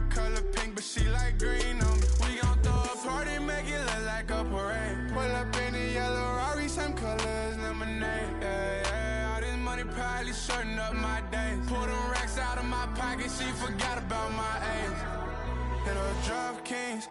Color pink, but she like green on me. We gon' throw a party, make it look like a parade. Pull up in a yellow Rari, same color as lemonade. Yeah, yeah, all this money probably shorten up my days. Pull them racks out of my pocket, she forgot about my age. Hit her drop kings.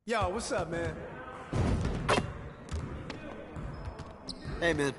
Yo, what's up, man? Hey, man.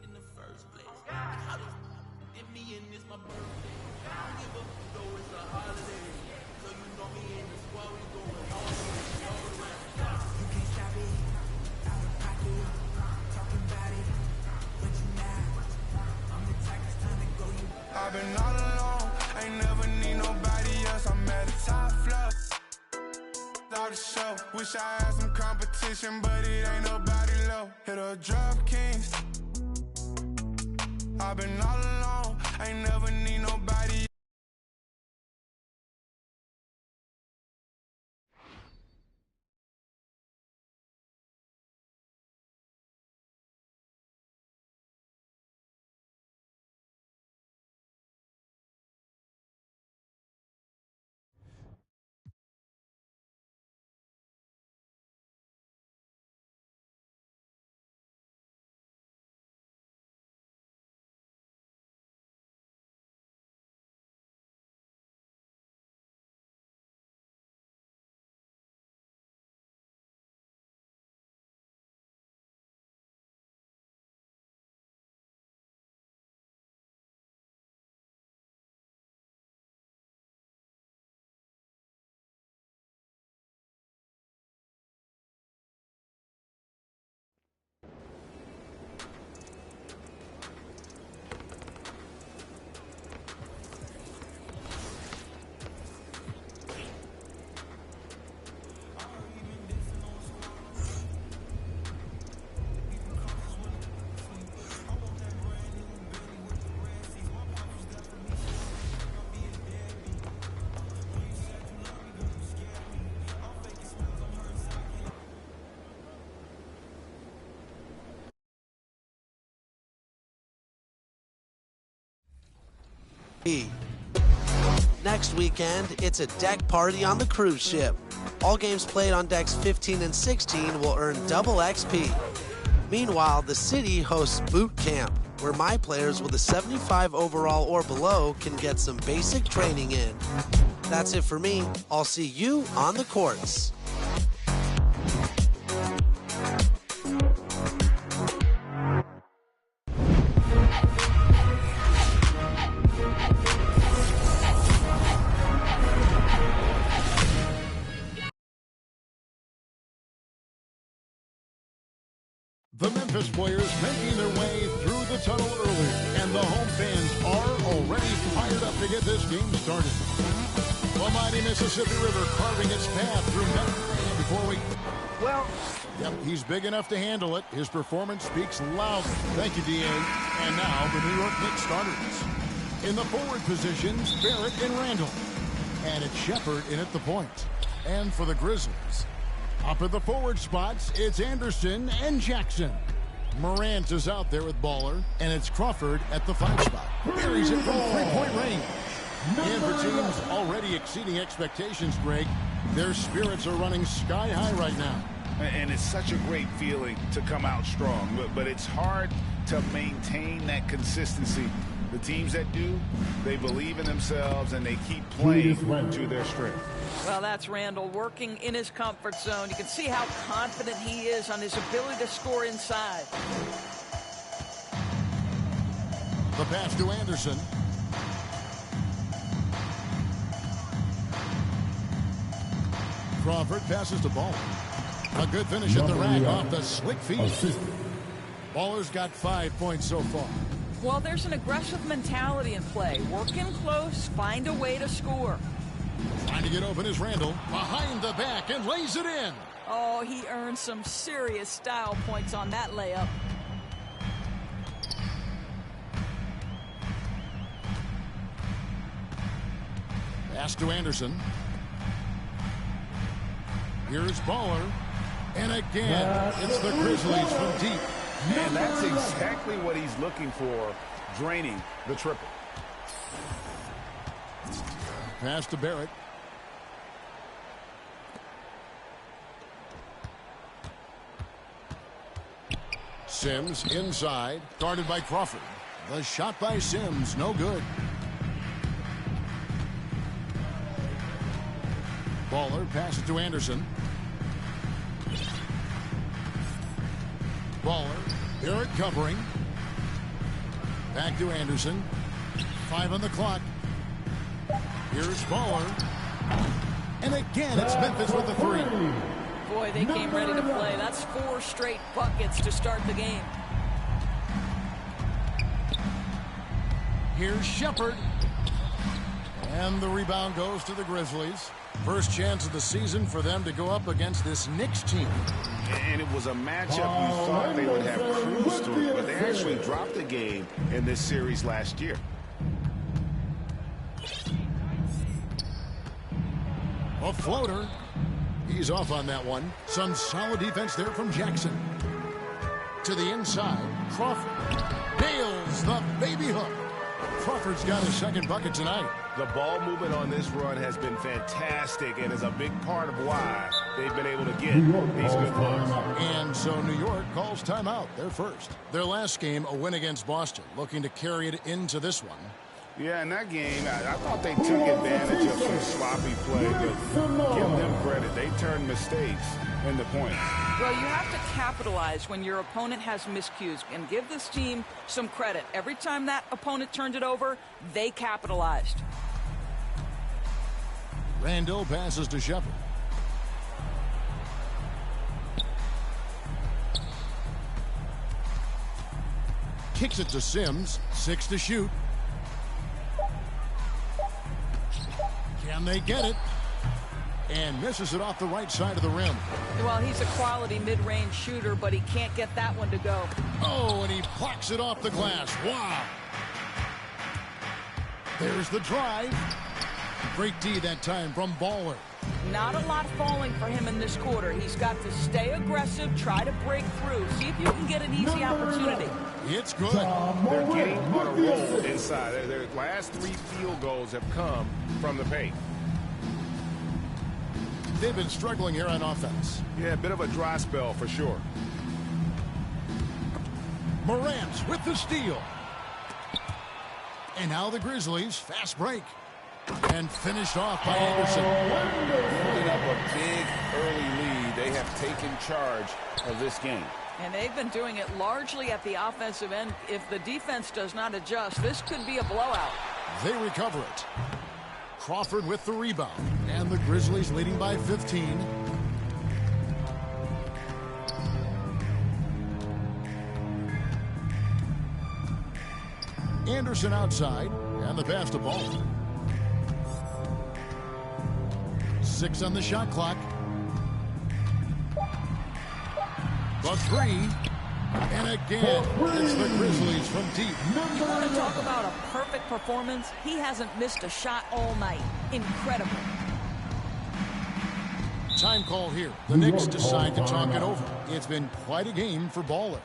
In the first place, how does get me in this my birthday? I don't give a though it's a holiday, so you know me in the squad we going all the way, all around. You can't stop it, out of pocket, talking about it, but you not. I'm the type that's time to go. You. I've been all alone, ain't never need nobody else. I'm at the top floor. All the show, wish I had some competition, but it ain't nobody low. Hit a drop kings. I've been all alone, ain't never need nobody. Next weekend, it's a deck party on the cruise ship. All games played on decks 15 and 16 will earn double XP. Meanwhile, the city hosts boot camp, where my players with a 75 overall or below can get some basic training in. That's it for me. I'll see you on the courts. The Memphis players making their way through the tunnel early, and the home fans are already fired up to get this game started. The mighty Mississippi River carving its path through Memphis before we... Well, yep, he's big enough to handle it. His performance speaks loudly. Thank you, D.A. And now the New York Knicks starters. In the forward positions, Barrett and Randall. And it's Shepard in at the point. And for the Grizzlies, up at the forward spots, it's Anderson and Jackson. Morant is out there with Baller, and it's Crawford at the 5 spot. Buries it from three-point range. And for teams already exceeding expectations, Greg, their spirits are running sky high right now. And it's such a great feeling to come out strong, but it's hard to maintain that consistency. The teams that do, they believe in themselves and they keep playing to their strength. Well, that's Randall working in his comfort zone. You can see how confident he is on his ability to score inside. The pass to Anderson. Crawford passes to Baller. A good finish at the rack off the slick feet. Baller's got 5 points so far. Well, there's an aggressive mentality in play. Work in close, find a way to score. Trying to get open is Randall. Behind the back and lays it in. Oh, he earned some serious style points on that layup. Pass to Anderson. Here's Baller. And again, it's the Grizzlies from deep. And that's exactly what he's looking for, draining the triple. Pass to Barrett. Sims inside, guarded by Crawford. The shot by Sims, no good. Baller passes to Anderson. Baller, Barrett covering. Back to Anderson. 5 on the clock. Here's Baller. And again, it's Memphis with the 3. Boy, they came ready to play. That's 4 straight buckets to start the game. Here's Shepard. And the rebound goes to the Grizzlies. First chance of the season for them to go up against this Knicks team. And it was a matchup you thought they would have cruised through, but they actually dropped the game in this series last year. A floater. He's off on that one. Some solid defense there from Jackson. To the inside, Crawford nails the baby hook. Crawford's got his second bucket tonight. The ball movement on this run has been fantastic and is a big part of why they've been able to get these good runs. And so New York calls timeout. They're first. Their last game, a win against Boston, looking to carry it into this one. Yeah, in that game, I thought they took advantage of some sloppy play, but give them credit. They turned mistakes into points. Well, you have to capitalize when your opponent has miscues and give this team some credit. Every time that opponent turned it over, they capitalized. Randall passes to Shepard. Kicks it to Sims. 6 to shoot. Can they get it? And misses it off the right side of the rim. Well, he's a quality mid-range shooter, but he can't get that one to go. Oh, and he plucks it off the glass. Wow. There's the drive. Great D that time from Baller. Not a lot falling for him in this quarter. He's got to stay aggressive, try to break through, see if you can get an easy opportunity. It's good. They're getting on a roll inside. Their last 3 field goals have come from the paint. They've been struggling here on offense. Yeah, a bit of a dry spell for sure. Morant with the steal. And now the Grizzlies, fast break. And finished off by Anderson. Building up a big early lead. They have taken charge of this game. And they've been doing it largely at the offensive end. If the defense does not adjust, this could be a blowout. They recover it. Crawford with the rebound. And the Grizzlies leading by 15. Anderson outside. And the pass to Ball. 6 on the shot clock. The 3. And again, it's the Grizzlies from deep. You want to talk about a perfect performance? He hasn't missed a shot all night. Incredible. Time call here. The Knicks decide to talk it over. It's been quite a game for Baller.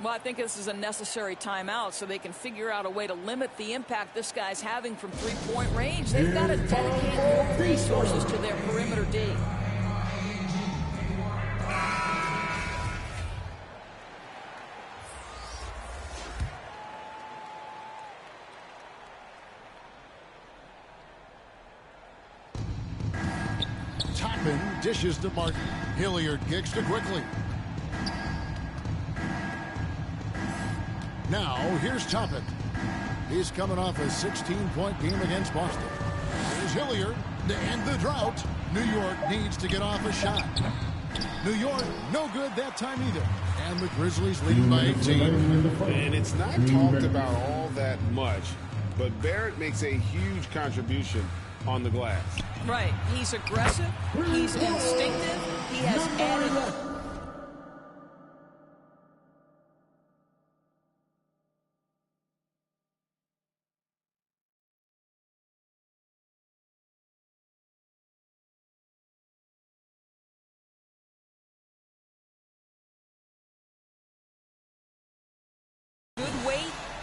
Well, I think this is a necessary timeout so they can figure out a way to limit the impact this guy's having from three-point range. They've got to dedicate more resources to their perimeter D. Toppin dishes to Martin. Hilliard kicks to Quickly. Now, here's Toppin. He's coming off a 16-point game against Boston. Here's Hilliard to end the drought. New York needs to get off a shot. New York, no good that time either. And the Grizzlies leading by 18. And it's not talked about all that much, but Barrett makes a huge contribution on the glass. Right. He's aggressive. He's instinctive. He has added...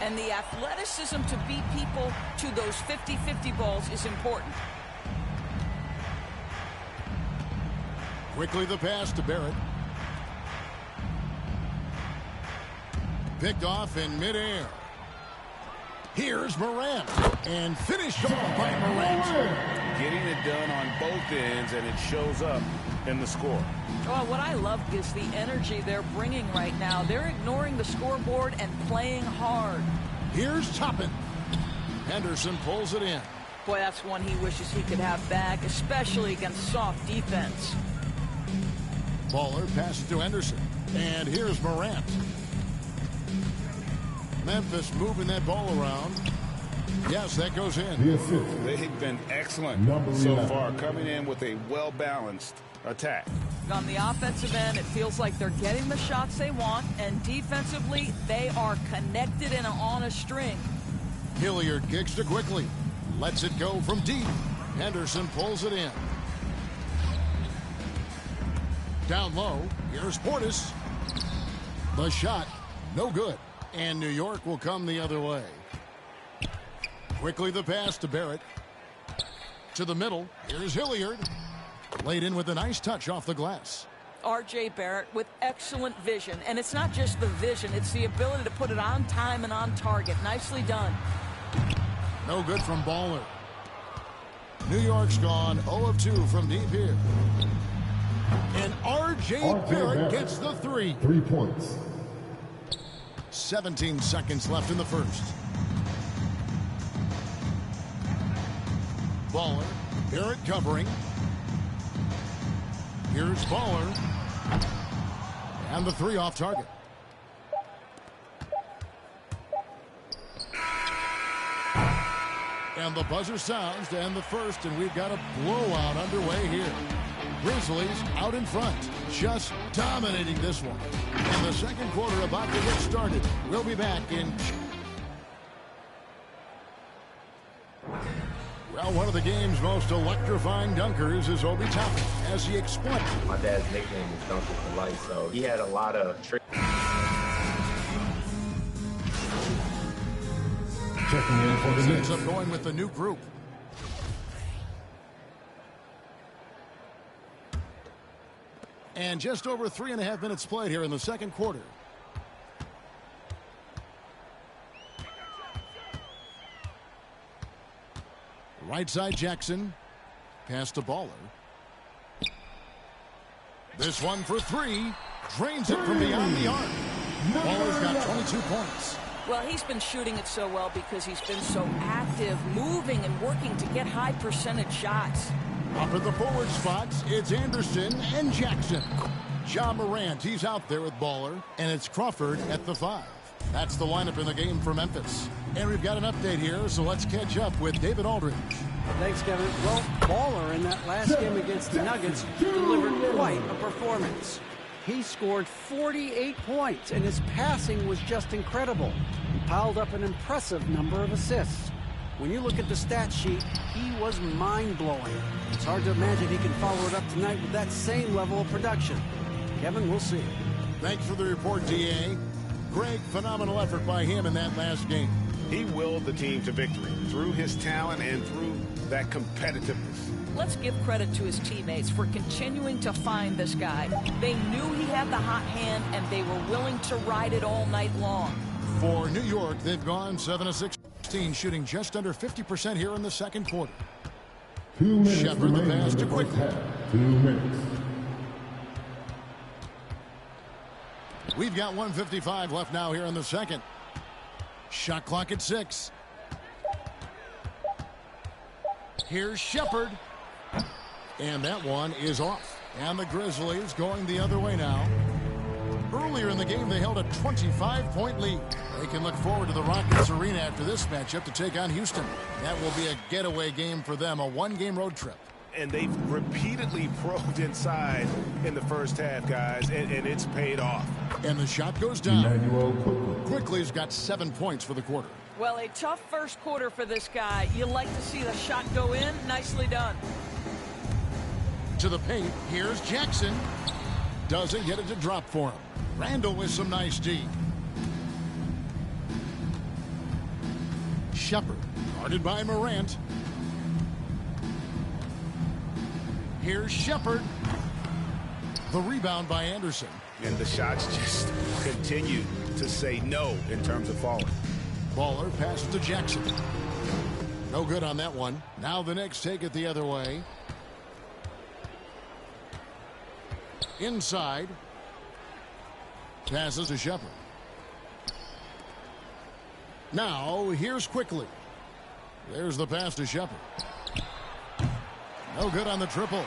And the athleticism to beat people to those 50-50 balls is important. Quickly the pass to Barrett. Picked off in midair. Here's Morant. And finished off by Morant. Getting it done on both ends, and it shows up in the score. Oh, what I love is the energy they're bringing right now. They're ignoring the scoreboard and playing hard. Here's Toppin. Henderson pulls it in. Boy, that's one he wishes he could have back, especially against soft defense. Baller passes to Henderson. And here's Morant. Memphis moving that ball around. Yes, that goes in. They've been excellent so far, coming in with a well-balanced attack. On the offensive end, it feels like they're getting the shots they want, and defensively, they are connected and on a string. Hilliard kicks to Quickly. Lets it go from deep. Henderson pulls it in. Down low, here's Portis. The shot, no good. And New York will come the other way. Quickly the pass to Barrett. To the middle, here's Hilliard. Laid in with a nice touch off the glass. R.J. Barrett with excellent vision. And it's not just the vision, it's the ability to put it on time and on target. Nicely done. No good from Baller. New York's gone 0 of 2 from deep here. And R.J. Barrett gets the 3. 3 points. 17 seconds left in the first. Baller. Barrett covering. Here's Baller. And the 3 off target. And the buzzer sounds to end the first, and we've got a blowout underway here. Grizzlies out in front, just dominating this one. And the second quarter about to get started. We'll be back in... Well, one of the game's most electrifying dunkers is Obi Toppin, as he explained. My dad's nickname was Dunker for life, so he had a lot of tricks. Ends up going with the new group. And just over 3.5 minutes played here in the second quarter. Right side Jackson. Pass to Baller. This one for three. Drains it from beyond the arc. Baller's got 22 points. Well, he's been shooting it so well because he's been so active, moving and working to get high percentage shots. Up in the forward spots, it's Anderson and Jackson. Ja Morant, he's out there with Baller, and it's Crawford at the 5. That's the lineup in the game for Memphis. And we've got an update here, so let's catch up with David Aldridge. Thanks, Kevin. Well, Baller in that last game against the Nuggets delivered quite a performance. He scored 48 points, and his passing was just incredible. He piled up an impressive number of assists. When you look at the stat sheet, he was mind-blowing. It's hard to imagine he can follow it up tonight with that same level of production. Kevin, we'll see. Thanks for the report, D.A. Greg, phenomenal effort by him in that last game. He willed the team to victory through his talent and through that competitiveness. Let's give credit to his teammates for continuing to find this guy. They knew he had the hot hand, and they were willing to ride it all night long. For New York, they've gone 7 of 16, shooting just under 50% here in the second quarter. 2 minutes Shepherd the pass to Quickly. 2 minutes. We've got 1:55 left now here in the second. Shot clock at 6. Here's Shepherd. And that one is off. And the Grizzlies going the other way now. Earlier in the game, they held a 25-point lead. They can look forward to the Rockets Arena after this matchup to take on Houston. That will be a getaway game for them, a one-game road trip. And they've repeatedly probed inside in the first half, guys, and it's paid off. And the shot goes down. Emmanuel Quickly. Quickly's got 7 points for the quarter. Well, a tough first quarter for this guy. You like to see the shot go in. Nicely done. To the paint, here's Jackson. Doesn't get it to drop for him. Randall with some nice D. Shepherd, guarded by Morant. Here's Shepherd. The rebound by Anderson. And the shots just continue to say no in terms of falling. Baller passes to Jackson. No good on that one. Now the Knicks take it the other way. Inside. Passes to Shepherd. Now here's Quickly. There's the pass to Shepherd. No good on the triple.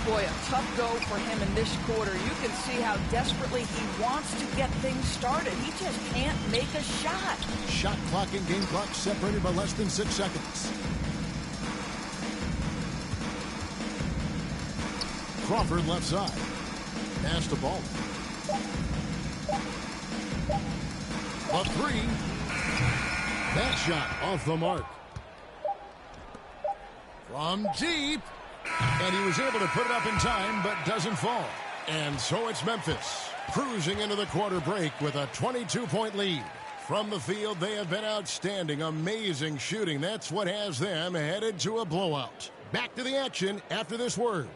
Boy, a tough go for him in this quarter. You can see how desperately he wants to get things started. He just can't make a shot. Shot clock and game clock separated by less than 6 seconds. Crawford left side. Pass the ball. A 3. That shot off the mark. From deep. And he was able to put it up in time, but doesn't fall. And so it's Memphis cruising into the quarter break with a 22-point lead. From the field, they have been outstanding, amazing shooting. That's what has them headed to a blowout. Back to the action after this word.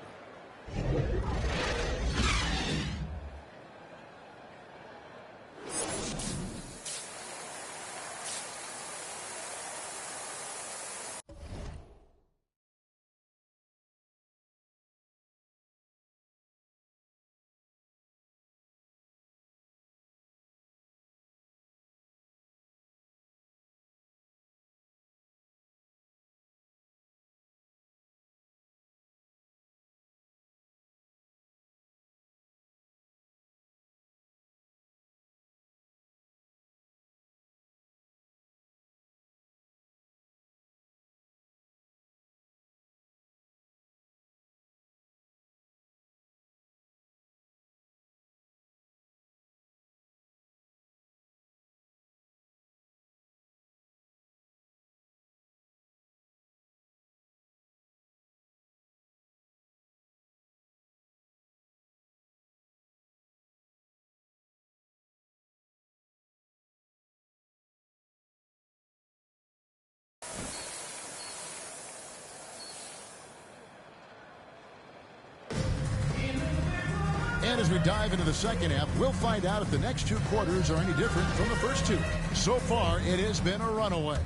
And as we dive into the second half, we'll find out if the next two quarters are any different from the first two. So far, it has been a runaway.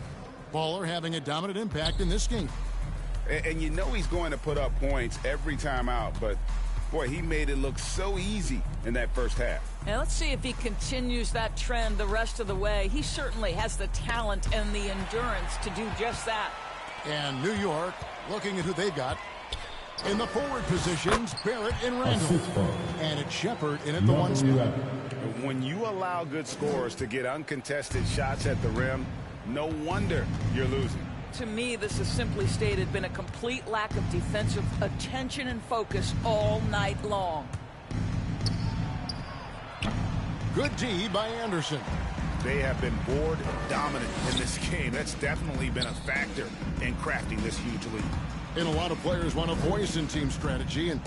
Baller having a dominant impact in this game. And you know he's going to put up points every time out, but boy, he made it look so easy in that first half. And let's see if he continues that trend the rest of the way. He certainly has the talent and the endurance to do just that. And New York looking at who they've got. In the forward positions, Barrett and Randall. And it's Shepard in at the one spot. When you allow good scorers to get uncontested shots at the rim, no wonder you're losing. To me, this has simply stated been a complete lack of defensive attention and focus all night long. Good D by Anderson. They have been board dominant in this game. That's definitely been a factor in crafting this huge lead. And a lot of players want a voice in team strategy. And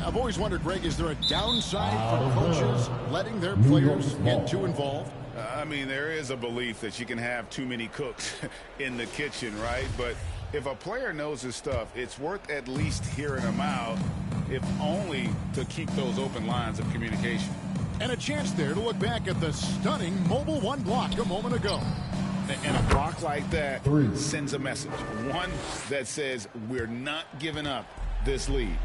I've always wondered, Greg, is there a downside for coaches letting their players get too involved? I mean, there is a belief that you can have too many cooks in the kitchen, right? But if a player knows his stuff, it's worth at least hearing him out, if only to keep those open lines of communication. And a chance there to look back at the stunning Mobile One block a moment ago. And a block like that sends a message. One that says we're not giving up this lead.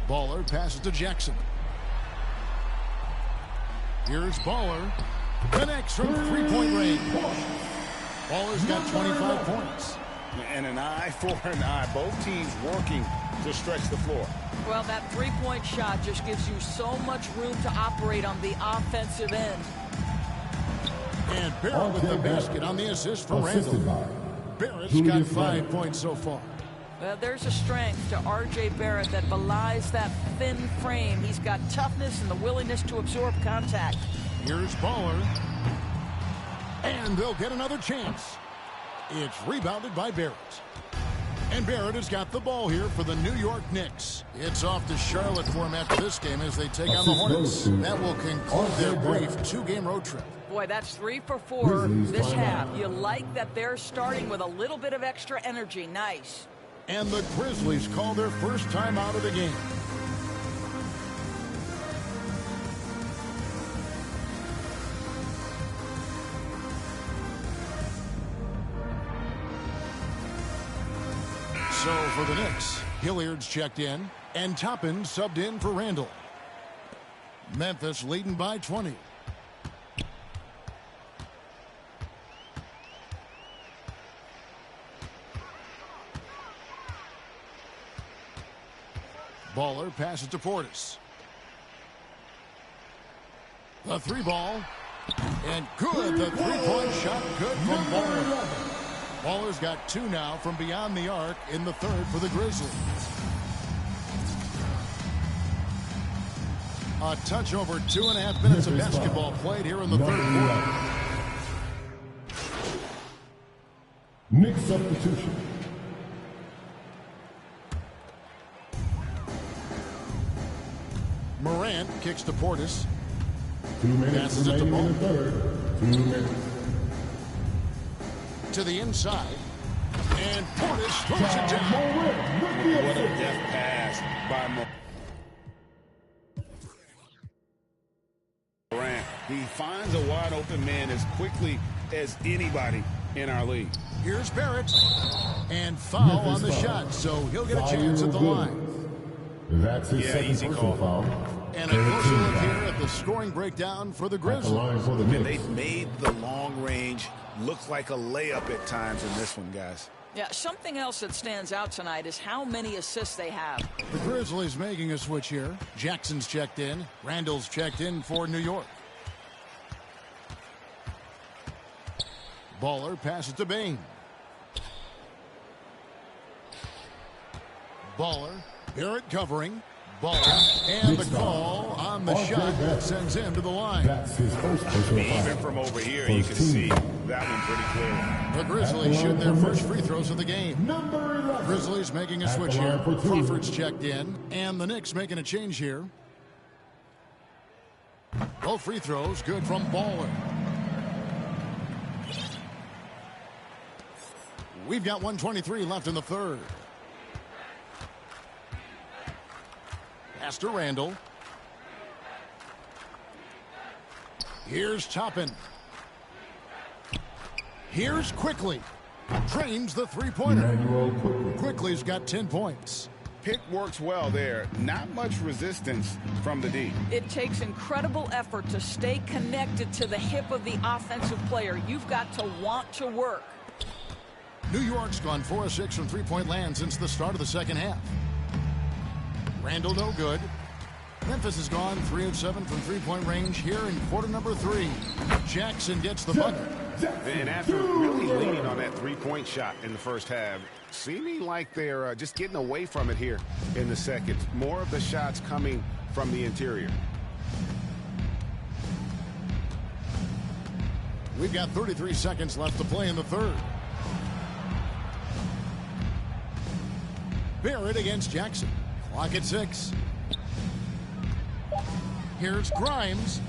Baller passes to Jackson. Here's Baller. Connects from three-point range. Baller's got 25 points. And an eye for an eye. Both teams working to stretch the floor. Well, that three-point shot just gives you so much room to operate on the offensive end. And Barrett with the basket on the assist from Randall. Barrett's got 5 points so far. Well, there's a strength to R.J. Barrett that belies that thin frame. He's got toughness and the willingness to absorb contact. Here's Baller. And they'll get another chance. It's rebounded by Barrett. And Barrett has got the ball here for the New York Knicks. It's off to Charlotte for him after this game as they take on the Hornets. That will conclude their brief two-game road trip. Boy, that's 3 for 4 this half. You like that they're starting with a little bit of extra energy. Nice. And the Grizzlies call their first time out of the game. So for the Knicks, Hilliard's checked in, and Toppin subbed in for Randall. Memphis leading by 20. Baller passes to Portis. The three ball. And good. The three-point shot good from Baller. Baller's got 2 now from beyond the arc in the third for the Grizzlies. A touch over 2.5 minutes of basketball played here in the third quarter. Knicks substitution. Morant kicks to Portis. 2 minutes Passes it to remaining in the Ball. third. 2 minutes. To the inside. And Portis throws it down. What a deft pass by Morant. He finds a wide open man as quickly as anybody in our league. Here's Barrett. And foul on the shot, so he'll get a chance at the line. That's his easy second call. personal foul. And a closer look here at the scoring breakdown for the At the Grizzlies. line for the And Knicks. they've made the long range look like a layup at times in this one, guys. Yeah, something else that stands out tonight is how many assists they have. The Grizzlies making a switch here. Jackson's checked in. Randall's checked in for New York. Baller passes to Bane. Baller. Barrett covering. Baller. And the call on the shot that sends him to the line. That's his first personal foul. Even from over here, you can see that one pretty clearly. The Grizzlies shoot their first free throws of the game. Number 11. Grizzlies making a switch here. Crawford's checked in. And the Knicks making a change here. Both free throws good from Baller. We've got 1:23 left in the third. Pass to Randall. Here's Toppin. Here's Quickly. Drains the three-pointer. Quickly's got 10 points. Pick works well there. Not much resistance from the D. It takes incredible effort to stay connected to the hip of the offensive player. You've got to want to work. New York's gone 4 of 6 from three-point land since the start of the second half. Randall no good. Memphis has gone 3 of 7 from three-point range here in quarter number 3. Jackson gets the bucket. And after really leaning on that three-point shot in the first half, seeming like they're just getting away from it here in the second. More of the shots coming from the interior. We've got 33 seconds left to play in the third. Barrett against Jackson. Clock at 6. Here's Grimes.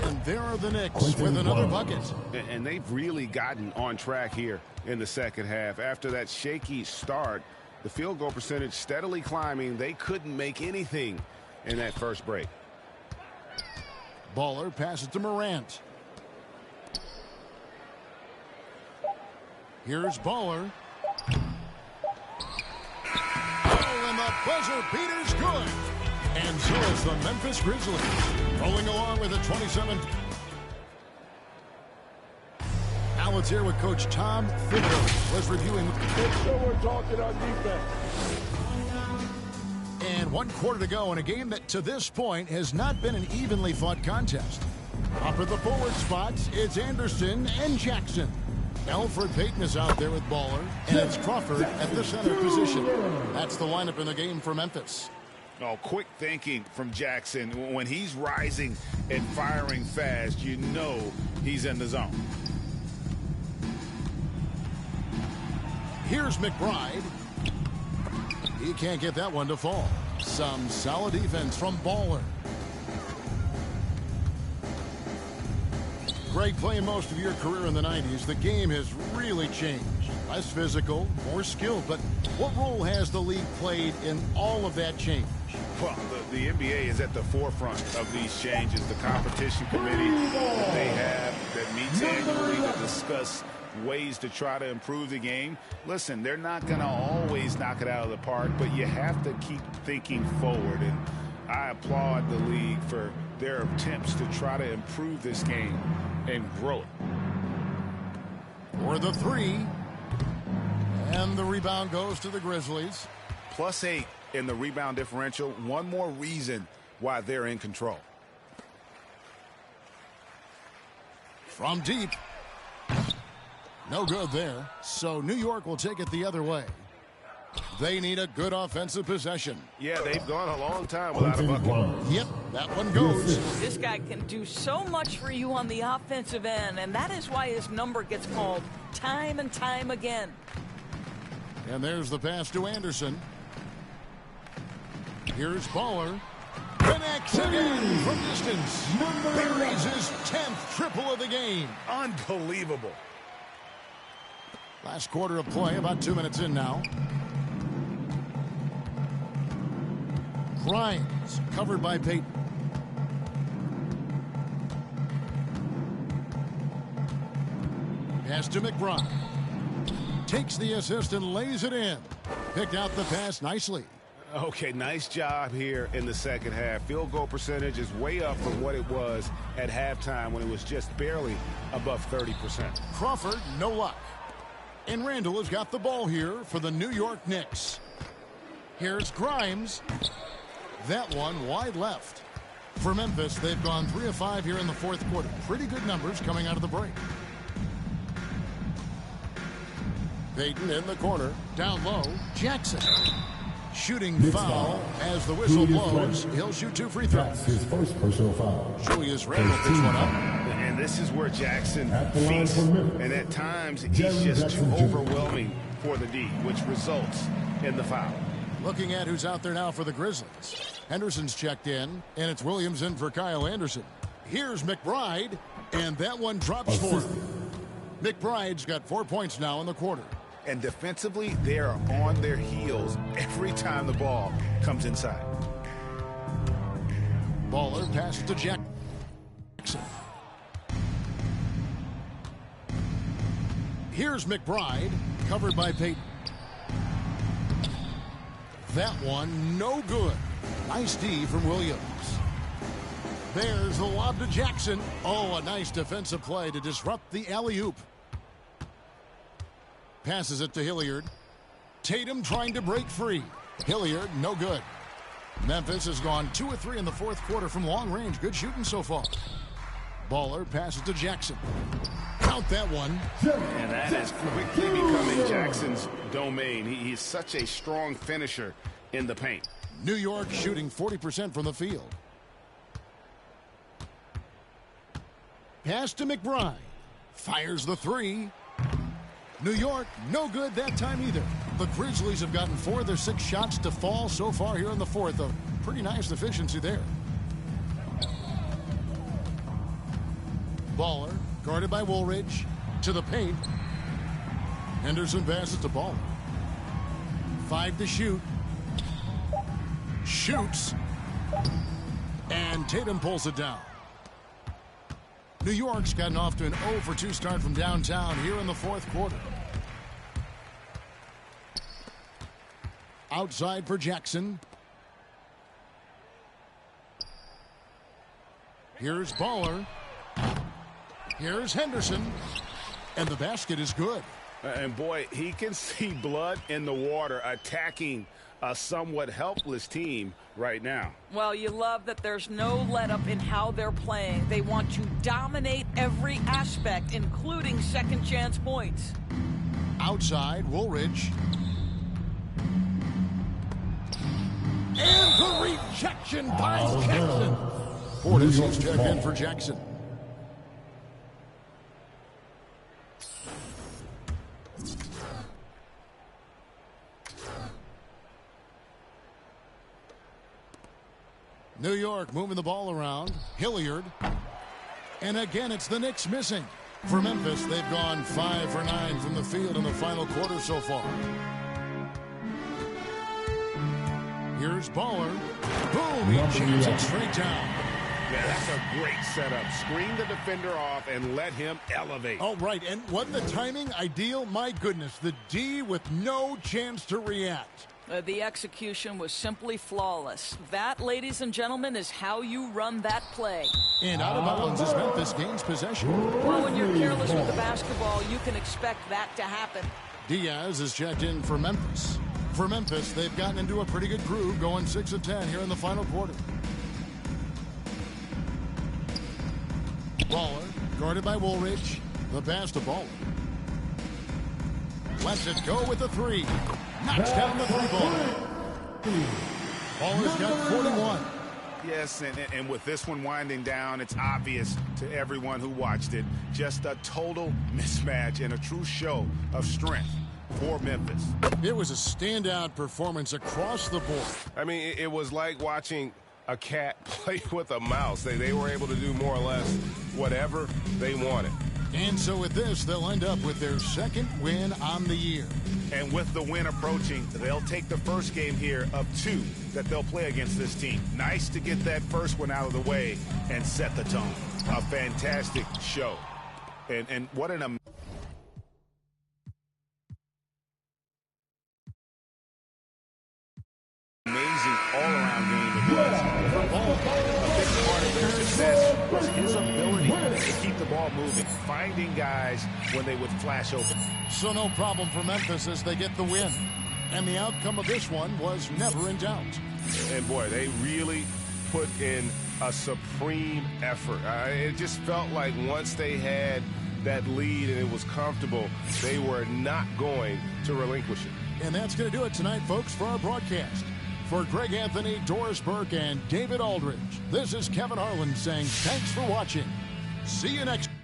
And there are the Knicks with another bucket. And they've really gotten on track here in the second half. After that shaky start, the field goal percentage steadily climbing. They couldn't make anything in that first break. Baller passes to Morant. Here's Baller. Oh, and the buzzer beater's good. And so is the Memphis Grizzlies. Rolling along with a 27. Now let's hear what Coach Tom Thibodeau was reviewing. So we're talking on defense. And 1 quarter to go in a game that to this point has not been an evenly fought contest. Up at the forward spots, it's Anderson and Jackson. Elfrid Payton is out there with Baller, and it's Crawford at the center position. That's the lineup in the game for Memphis. Oh, quick thinking from Jackson. When he's rising and firing fast, you know he's in the zone. Here's McBride. He can't get that one to fall. Some solid defense from Baller. Greg, playing most of your career in the 90s, the game has really changed. Less physical, more skilled, but what role has the league played in all of that change? Well, the NBA is at the forefront of these changes. The competition committee that they have that meets annually to discuss ways to try to improve the game. Listen, they're not going to always knock it out of the park, but you have to keep thinking forward. And I applaud the league for their attempts to try to improve this game and grow it. For the 3. And the rebound goes to the Grizzlies. +8 in the rebound differential. One more reason why they're in control. From deep. No good there. So New York will take it the other way. They need a good offensive possession. Yeah, they've gone a long time without a bucket. Yep, that one goes. This guy can do so much for you on the offensive end, and that is why his number gets called time and time again. And there's the pass to Anderson. Here's Baller. Connects again from distance. Buries his 10th triple of the game. Unbelievable. Last quarter of play, about 2 minutes in now. Grimes, covered by Payton. Pass to McBride. Takes the assist and lays it in. Picked out the pass nicely. Okay, nice job here in the second half. Field goal percentage is way up from what it was at halftime when it was just barely above 30%. Crawford, no luck. And Randall has got the ball here for the New York Knicks. Here's Grimes. That one wide left. For Memphis, they've gone 3 of 5 here in the fourth quarter. Pretty good numbers coming out of the break. Payton in the corner. Down low. Jackson. Shooting foul as the whistle blows. He'll shoot 2 free throws. That's his first personal foul. Julius Randle picks one up. And this is where Jackson At the line feasts. for Memphis. And at times, he's Jaren just Jackson too Jr. overwhelming for the D, which results in the foul. Looking at who's out there now for the Grizzlies. Henderson's checked in, and it's Williams in for Kyle Anderson. Here's McBride, and that one drops for him. McBride's got 4 points now in the quarter. And defensively, they are on their heels every time the ball comes inside. Baller passes to Jackson. Here's McBride, covered by Payton. That one, no good. Nice D from Williams. There's the lob to Jackson. Oh, a nice defensive play to disrupt the alley-oop. Passes it to Hilliard. Tatum trying to break free. Hilliard, no good. Memphis has gone 2 of 3 in the fourth quarter from long range. Good shooting so far. Baller passes to Jackson. Count that one. And that is quickly becoming Jackson's domain. He's such a strong finisher in the paint. New York shooting 40% from the field. Pass to McBride. Fires the three. New York, no good that time either. The Grizzlies have gotten 4 of their 6 shots to fall so far here in the fourth. A pretty nice efficiency there. Baller, guarded by Woolridge, to the paint. Henderson passes to Baller. 5 to shoot. Shoots. And Tatum pulls it down. New York's gotten off to an 0 for 2 start from downtown here in the fourth quarter. Outside for Jackson. Here's Baller. Here's Henderson. And the basket is good. And boy, he can see blood in the water attacking a somewhat helpless team right now. Well, you love that there's no let-up in how they're playing. They want to dominate every aspect, including second chance points. Outside, Woolridge. And the rejection by Jackson. Portis is checked in for Jackson. New York moving the ball around. Hilliard. And again, it's the Knicks missing. For Memphis, they've gone 5 for 9 from the field in the final quarter so far. Here's Baller. Boom! He jams it straight down. Yeah, that's a great setup. Screen the defender off and let him elevate. Oh, right. And what the timing? Ideal. My goodness. The D with no chance to react. The execution was simply flawless. That, ladies and gentlemen, is how you run that play. And out of bounds as Memphis gains possession. Well, when you're careless with the basketball, you can expect that to happen. Diaz is checked in for Memphis. For Memphis, they've gotten into a pretty good groove, going 6 of 10 here in the final quarter. Baller, guarded by Woolridge. The pass to Baller. Lets it go with the 3. Knocks down the 3-ball. Baller's got 41. Yes, and with this one winding down, it's obvious to everyone who watched it. Just a total mismatch and a true show of strength for Memphis. It was a standout performance across the board. I mean, it was like watching a cat play with a mouse. They were able to do more or less whatever they wanted. And so with this, they'll end up with their second win on the year. And with the win approaching, they'll take the first game here of 2 that they'll play against this team. Nice to get that first one out of the way and set the tone. A fantastic show. And what an amazing all-around game it was. For Ball, a big part of their success was his ability to keep the ball moving, finding guys when they would flash open. So no problem for Memphis as they get the win. And the outcome of this one was never in doubt. And boy, they really put in a supreme effort. It just felt like once they had that lead and it was comfortable, they were not going to relinquish it. And that's going to do it tonight, folks, for our broadcast. For Greg Anthony, Doris Burke, and David Aldridge, this is Kevin Harlan saying thanks for watching. See you next time.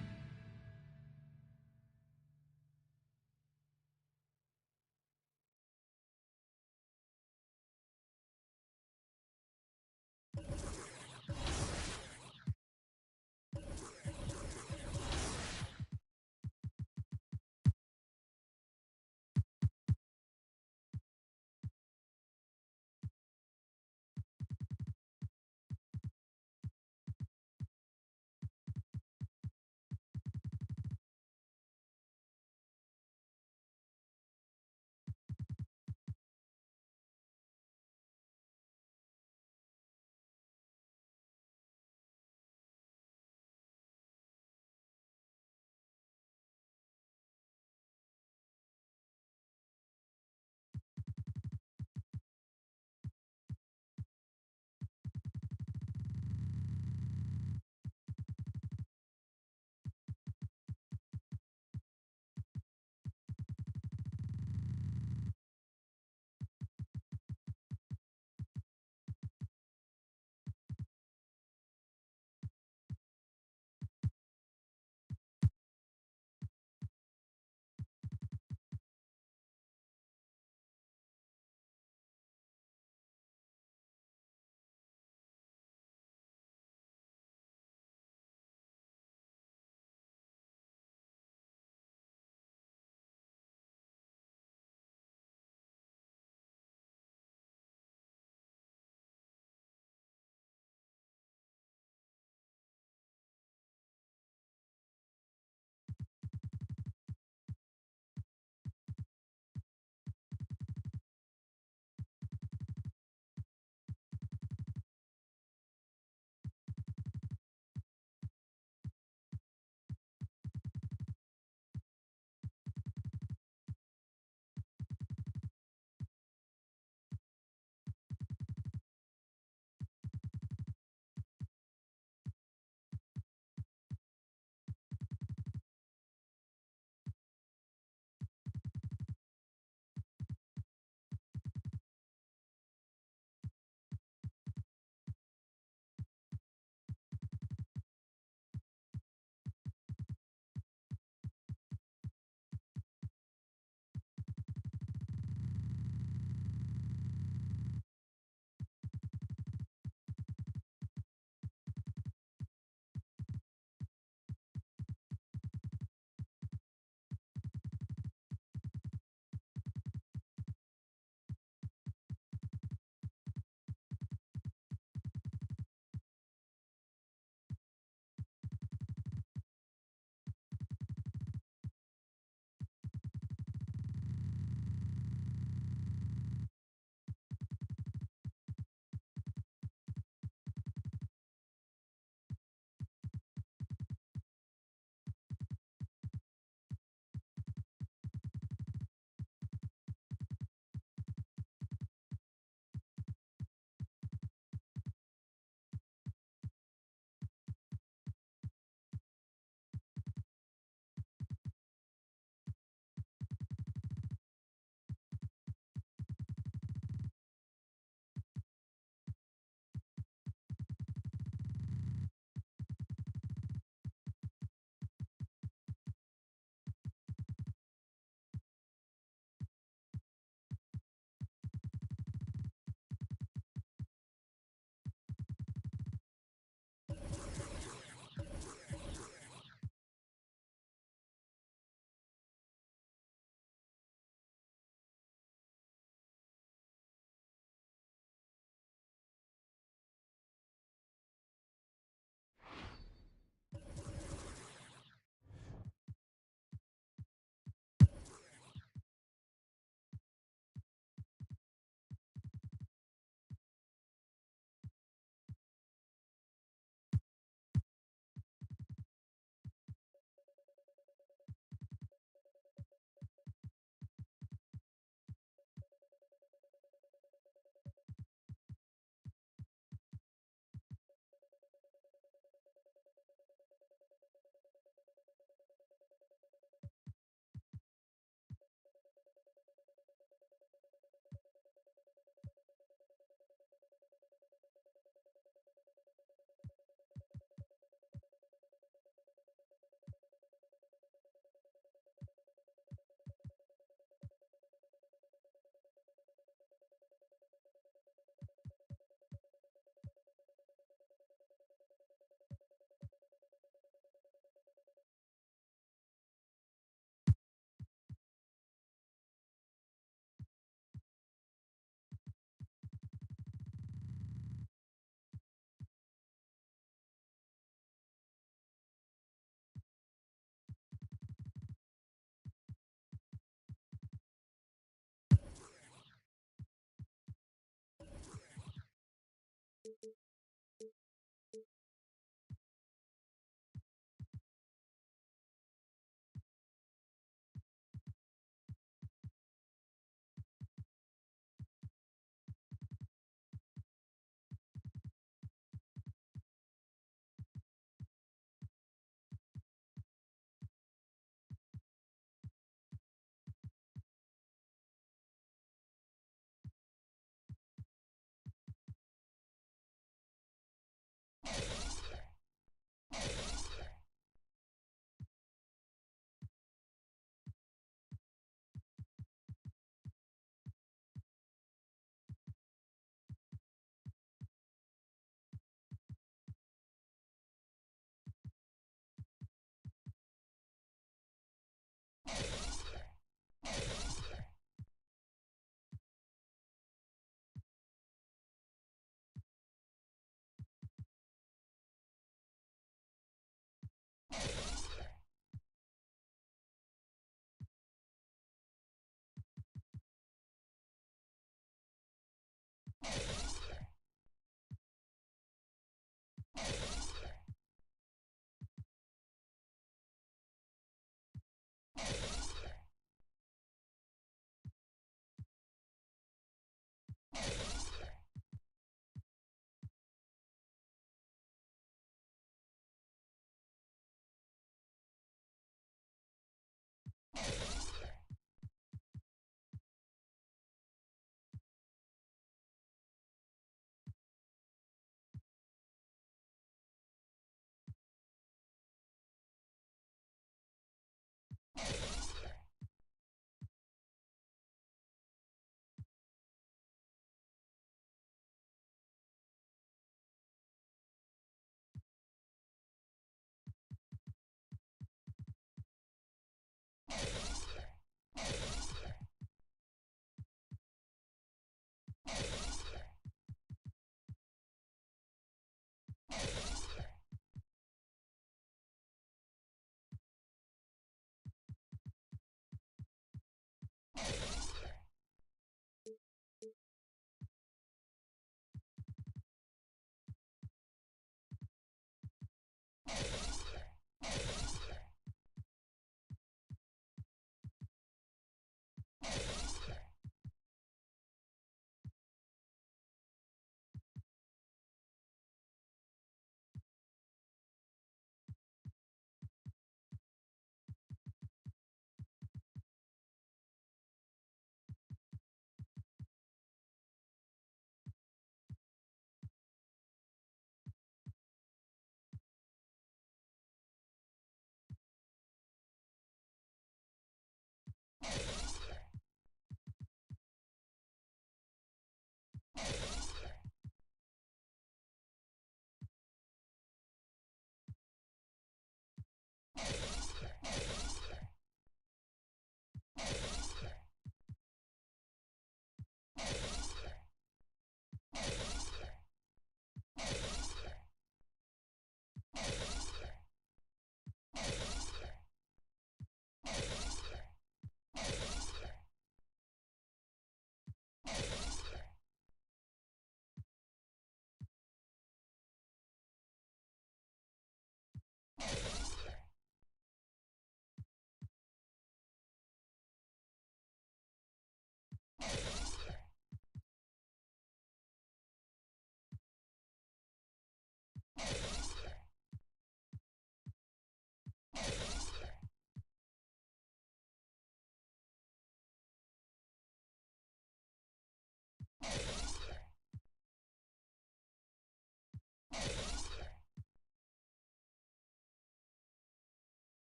you